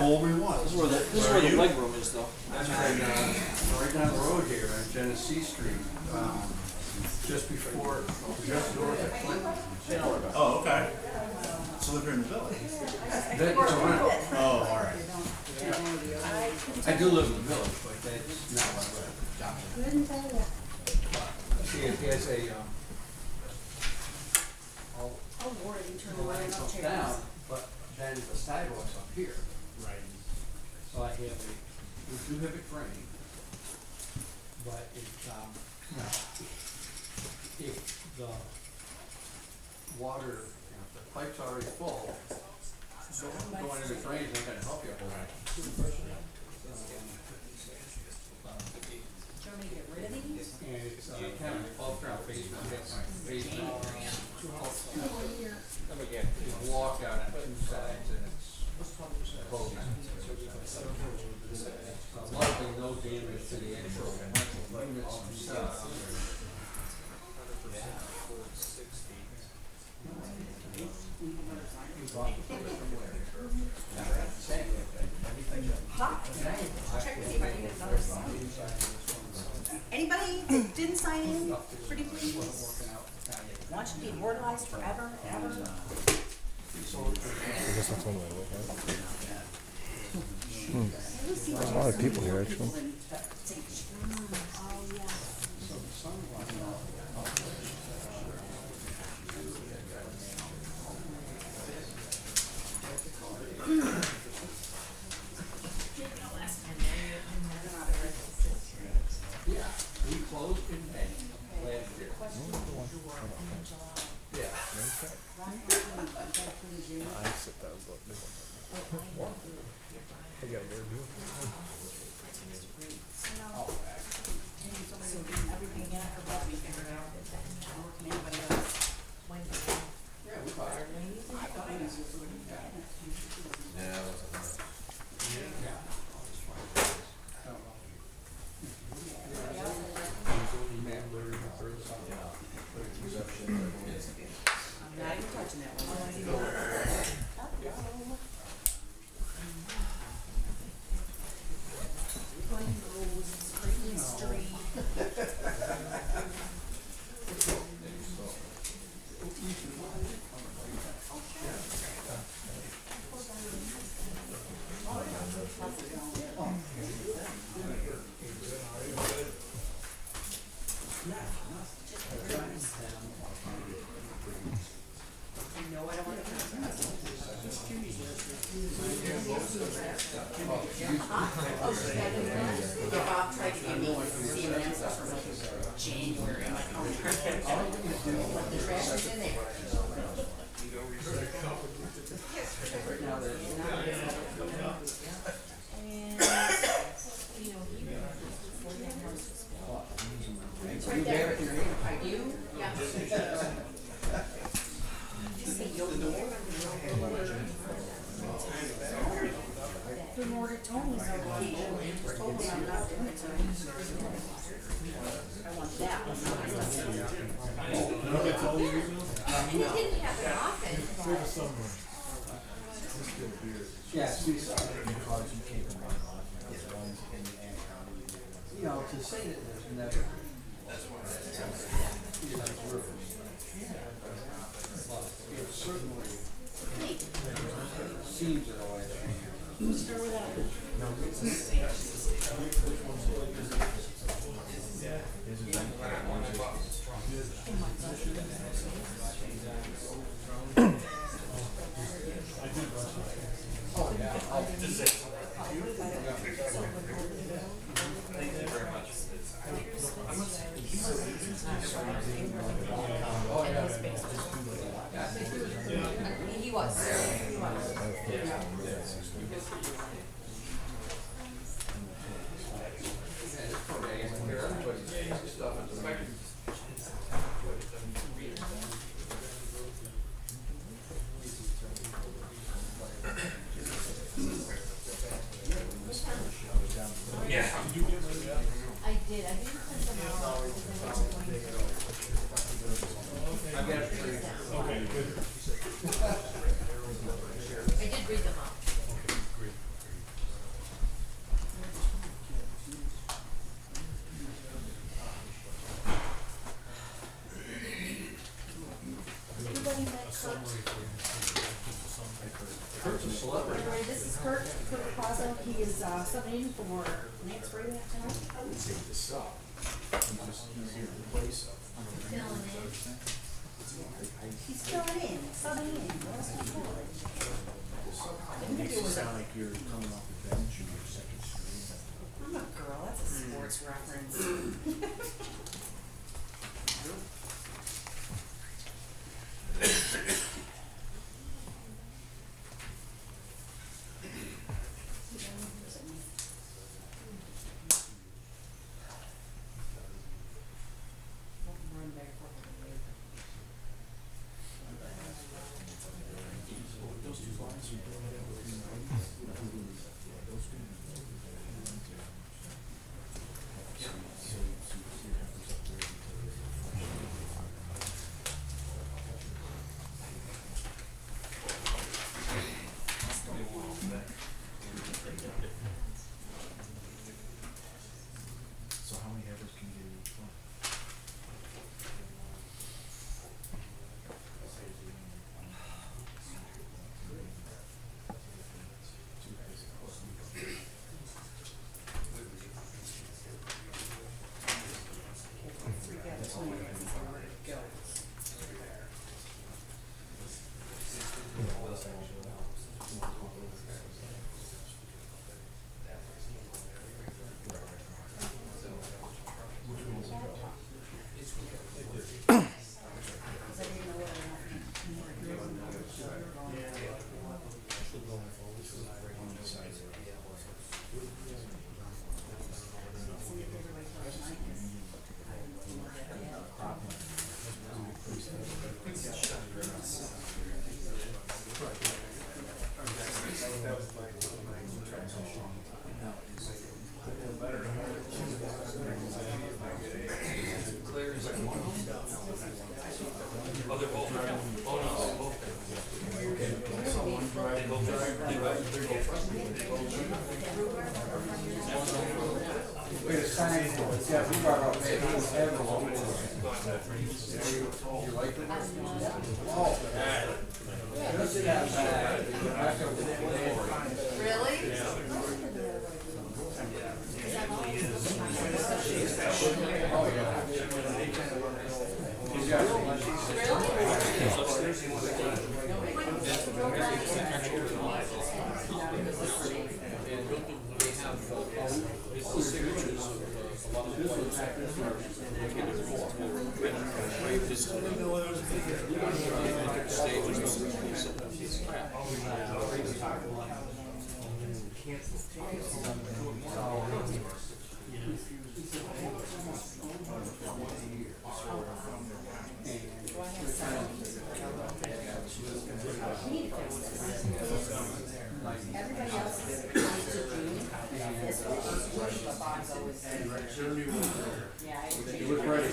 all we want. This is where the leg room is, though. That's right down the road here on Genesee Street, just north of Clinton. Oh, okay. So they're in the village. It's a rental. Oh, all right. I do live in the village, but that's not what I live. See, it has a, all down, but then the sidewalk's up here. Right. So I have we do have a frame, but it's, if the water, if the pipe's already full, so going in the drain isn't gonna help you. Right. Do you want me to get rid of these? And it's, kind of above ground basement, that's my basement. You walk out on two sides and it's closed. Luckily, no damage to the actual units themselves. Check to see if I can get another sign. Anybody that didn't sign in, pretty please? Want you to be immortalized forever, ever? I guess that's one way to look at it. There's a lot of people here, actually. Oh, yeah. Yeah, we closed in May last year. Yeah. I sit down, but I got a bear view. Everything in her bed, we figured out. Anybody else? Yeah, we caught it. I'm not even touching that one. No, I don't want to. Bob tried to give me CM&M stuff for January. I'm like, oh, the trash is in there. It's right there. I do? Yeah. The more Tony's vacation, told me I'm not doing it, so I want that. And it didn't happen often. Yeah, see, you know, to say that there's never, it certainly seems that way. Start with that. He was. I did. I didn't print them out because I was going to. I got it for you. Okay, good. I did read them out. Kurt's a celebrity. Anyway, this is Kurt Plaza. He is subbing in for Lance Brady tonight. He's filling in, subbing in. What's my point? Makes you sound like you're coming off the bench in your second string. I'm a girl. That's a sports reference. So how many headers can you get in each one? We had a sign, yeah, we brought up maybe everyone. You like it? Oh. This is that bad. Really? Oh, yeah. He's got Everybody else is comes to June. This one is June, but Bob's always. Yeah, I You look ready.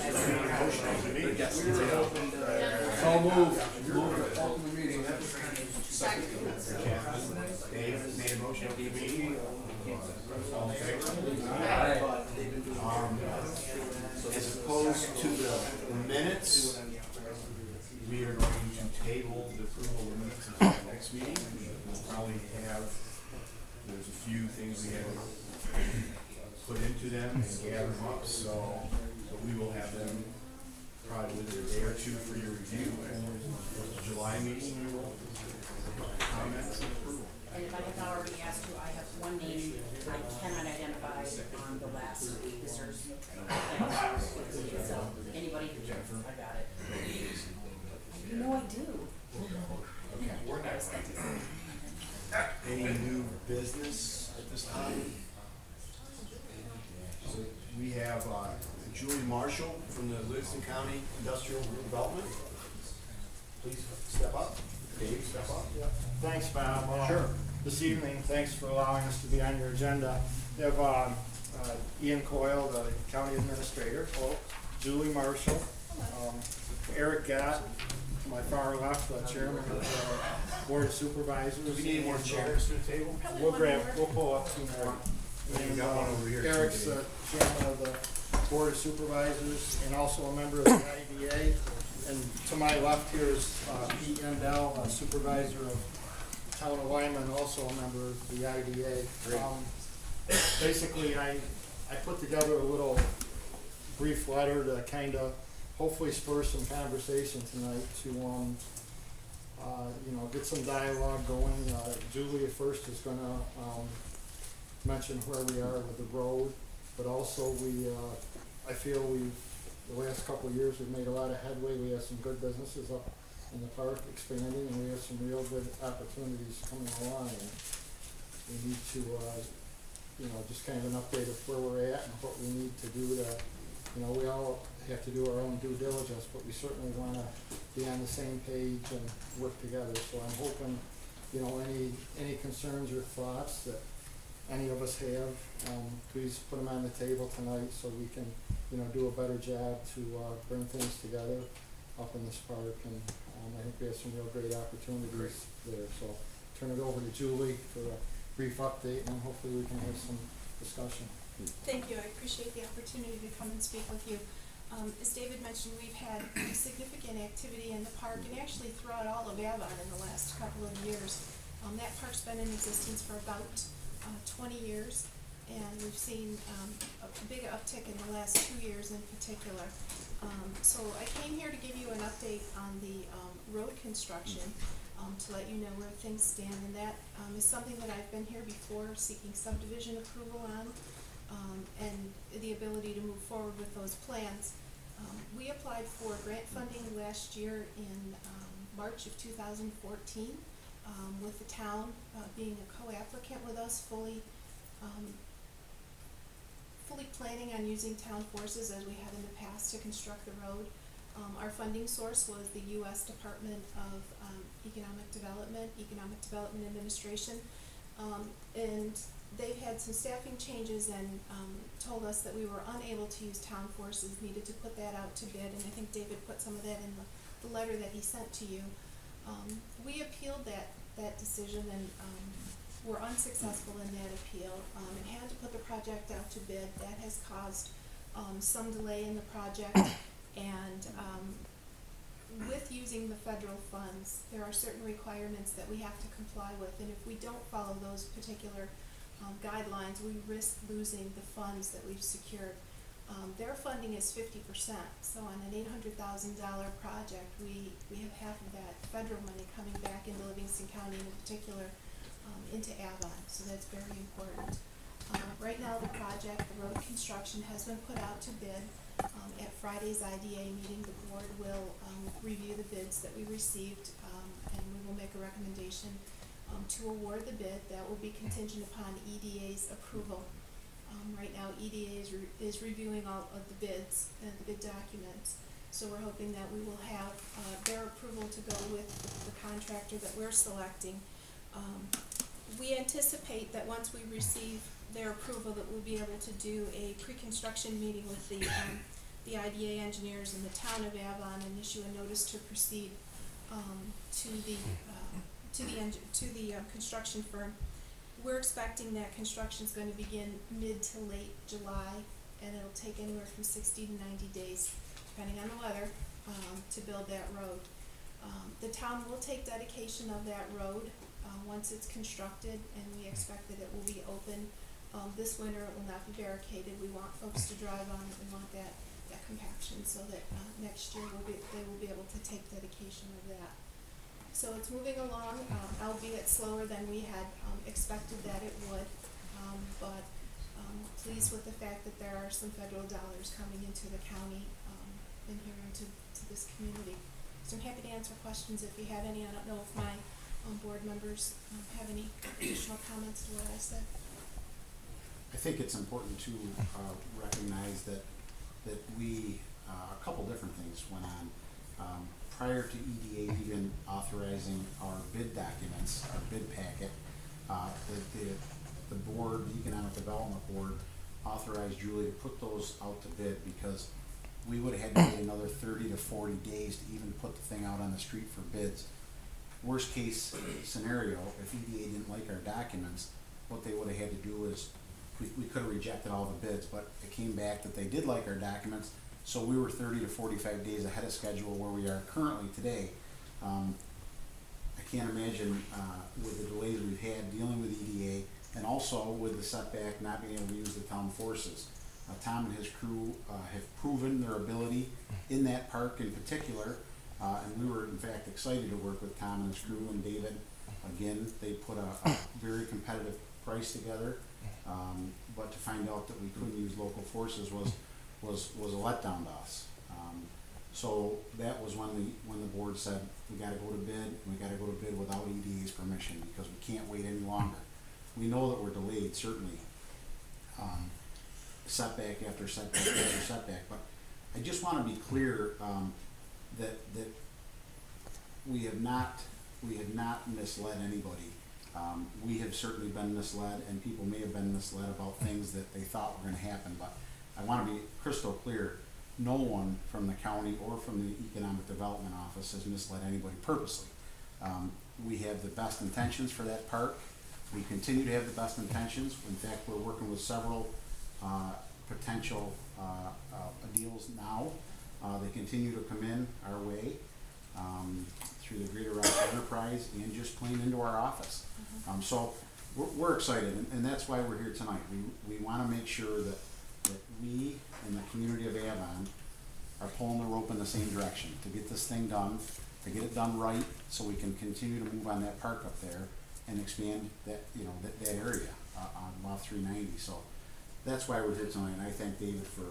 So move. Open the meeting. Dave made a motion to the meeting. All in favor? As opposed to the minutes, we are going to table the approval of the minutes until the next meeting. We'll probably have, there's a few things we have to put into them and gather them up, so we will have them probably within a day or two for your review. The July meeting, we will comments and approval. And if I have not already asked you, I have one name I cannot identify on the last visitors. So, anybody? I got it. You know I do. Any new business at this time? So we have Julie Marshall from the Livingston County Industrial Development. Please step up. Dave, step up. Thanks, Bob. Sure. This evening, thanks for allowing us to be on your agenda. We have Ian Coyle, the county administrator, Julie Marshall, Eric Gott, to my far left, the chairman of the board of supervisors. Do we need more chairs to the table? We'll pull up two more. You got one over here. Eric's the chairman of the board of supervisors and also a member of the IDA. And to my left here is Pete Endell, a supervisor of Town of Lyman, also a member of the IDA. Basically, I put together a little brief letter to kind of hopefully spur some conversation tonight to, get some dialogue going. Julia first is gonna mention where we are with the road, but also I feel the last couple of years, we've made a lot of headway. We have some good businesses up in the park expanding, and we have some real good opportunities coming along. And we need to, just kind of an update of where we're at and what we need to do to, we all have to do our own due diligence, but we certainly want to be on the same page and work together. So I'm hoping, any concerns or thoughts that any of us have, please put them on the table tonight so we can, do a better job to bring things together up in this park. And I think we have some real great opportunities there. So turn it over to Julie for a brief update, and hopefully we can have some discussion. Thank you. I appreciate the opportunity to come and speak with you. As David mentioned, we've had significant activity in the park and actually throughout all of Avon in the last couple of years. That park's been in existence for about 20 years, and we've seen a big uptick in the last 2 years in particular. So I came here to give you an update on the road construction, to let you know where things stand, and that is something that I've been here before seeking subdivision approval on, and the ability to move forward with those plans. We applied for grant funding last year in March of 2014, with the town being a co-applicant with us, fully planning on using town forces as we have in the past to construct the road. Our funding source was the U.S. Department of Economic Development Administration, and they've had some staffing changes and told us that we were unable to use town forces, needed to put that out to bid, and I think David put some of that in the letter that he sent to you. We appealed that decision and were unsuccessful in that appeal, and had to put the project out to bid. That has caused some delay in the project, and with using the federal funds, there are certain requirements that we have to comply with, and if we don't follow those particular guidelines, we risk losing the funds that we've secured. Their funding is 50%, so on an $800,000 project, we have half of that federal money coming back into Livingston County, and in particular into Avon, so that's very important. Right now, the project, the road construction, has been put out to bid. At Friday's IDA meeting, the board will review the bids that we received, and we will make a recommendation to award the bid. That will be contingent upon EDA's approval. Right now, EDA is reviewing all of the bids and the bid documents, so we're hoping that we will have their approval to go with the contractor that we're selecting. We anticipate that once we receive their approval, that we'll be able to do a pre-construction meeting with the IDA engineers in the town of Avon and issue a notice to proceed to the construction firm. We're expecting that construction is going to begin mid to late July, and it'll take anywhere from 60 to 90 days, depending on the weather, to build that road. The town will take dedication of that road once it's constructed, and we expect that it will be open this winter. It will not be barricaded. We want folks to drive on it. We want that compaction, so that next year they will be able to take dedication of that. So it's moving along, albeit slower than we had expected that it would, but pleased with the fact that there are some federal dollars coming into the county and here into this community. So I'm happy to answer questions if you have any. I don't know if my board members have any additional comments to what I said. I think it's important to recognize that we, a couple different things went on. Prior to EDA even authorizing our bid documents, our bid packet, the board, the Economic Development Board, authorized Julie to put those out to bid because we would have had to wait another 30 to 40 days to even put the thing out on the street for bids. Worst case scenario, if EDA didn't like our documents, what they would have had to do is we could have rejected all the bids, but it came back that they did like our documents So we were 30 to 45 days ahead of schedule where we are currently today. I can't imagine with the delays we've had dealing with EDA and also with the setback not being able to use the town forces. Tom and his crew have proven their ability in that park in particular, and we were in fact excited to work with Tom and his crew and David. Again, they put a very competitive price together, but to find out that we couldn't use local forces was a letdown to us. So that was when the board said we got to go to bid, and we got to go to bid without EDA's permission because we can't wait any longer. We know that we're delayed, certainly, setback after setback after setback. But I just want to be clear that we have not misled anybody. We have certainly been misled, and people may have been misled about things that they thought were going to happen. But I want to be crystal clear. No one from the county or from the Economic Development Office has misled anybody purposely. We have the best intentions for that park. We continue to have the best intentions. In fact, we're working with several potential deals now. They continue to come in our way through the Greater Rock Enterprise and just plain into our office. So we're excited, and that's why we're here tonight. We want to make sure that we in the community of Avon are pulling the rope in the same direction to get this thing done, to get it done right, so we can continue to move on that park up there and expand that, that area on Lot 390. So that's why we're here tonight, and I thank David for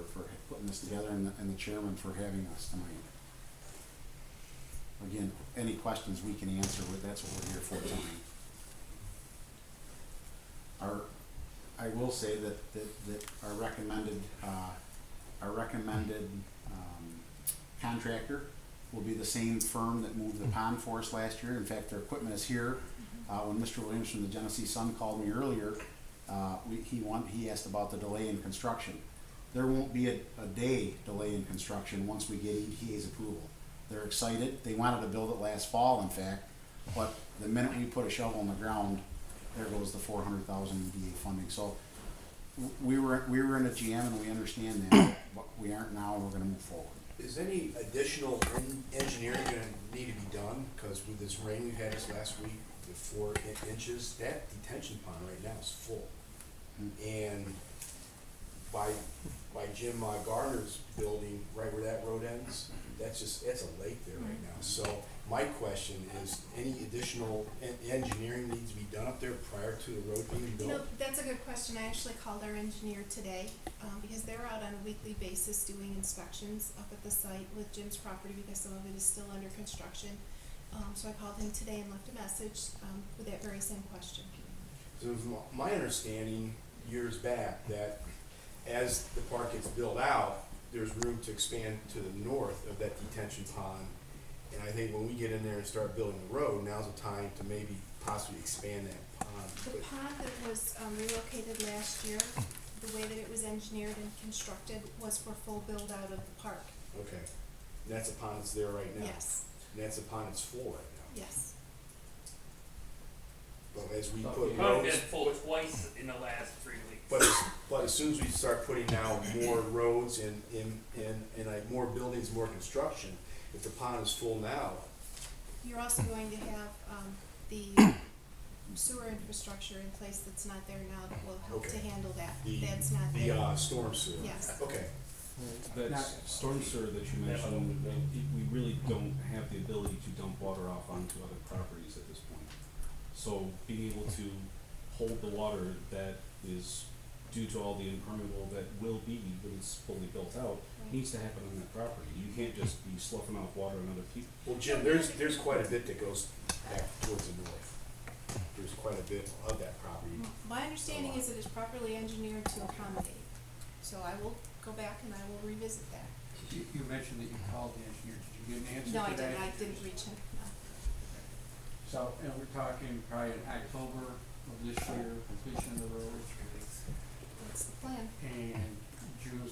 putting this together and the chairman for having us tonight. Again, any questions we can answer, that's what we're here for tonight. I will say that our recommended contractor will be the same firm that moved the pond for us last year. In fact, their equipment is here. When Mr. Williams from the Genesee Sun called me earlier, he asked about the delay in construction. There won't be a day delay in construction once we get EDA's approval. They're excited. They wanted to build it last fall, in fact, but the minute we put a shovel in the ground, there goes the $400,000 EDA funding. So we were in a GM and we understand that, but we aren't now, and we're going to move forward. Is any additional engineering going to need to be done? Because with this rain we've had this last week, the 4 inches, that detention pond right now is full. And by Jim Gardner's building, right where that road ends, it's a lake there right now. So my question is, any additional engineering needs to be done up there prior to the road being built? That's a good question. I actually called our engineer today because they're out on a weekly basis doing inspections up at the site with Jim's property because some of it is still under construction. So I called him today and left a message with that very same question. So it was my understanding years back that as the park gets built out, there's room to expand to the north of that detention pond. And I think when we get in there and start building the road, now's the time to maybe possibly expand that pond. The pond that was relocated last year, the way that it was engineered and constructed was for full build out of the park. Okay. And that's a pond that's there right now? Yes. And that's a pond that's full right now? Yes. But as we put Road roads, been full twice in the last 3 weeks. but as soon as we start putting now more roads and like more buildings, more construction, if the pond is full now, You're also going to have the sewer infrastructure in place that's not there now that will help to Okay. handle that. the That's not there. the storm sewer. Yes. Okay. That storm sewer that you mentioned, we really don't have the ability to dump water off onto other properties at this point. So being able to hold the water that is due to all the impermeable that will be when it's fully built out needs to happen on that property. You can't just be sloughing off water on other people. Well, Jim, there's quite a bit that goes back towards the north. There's quite a bit of that property. My understanding is it is properly engineered to accommodate. So I will go back and I will revisit that. You mentioned that you called the engineer. Did you get an answer No, I to that? didn't. I didn't reach him. No. So, and we're talking probably in October of this year, completion of the road, That's the plan. and June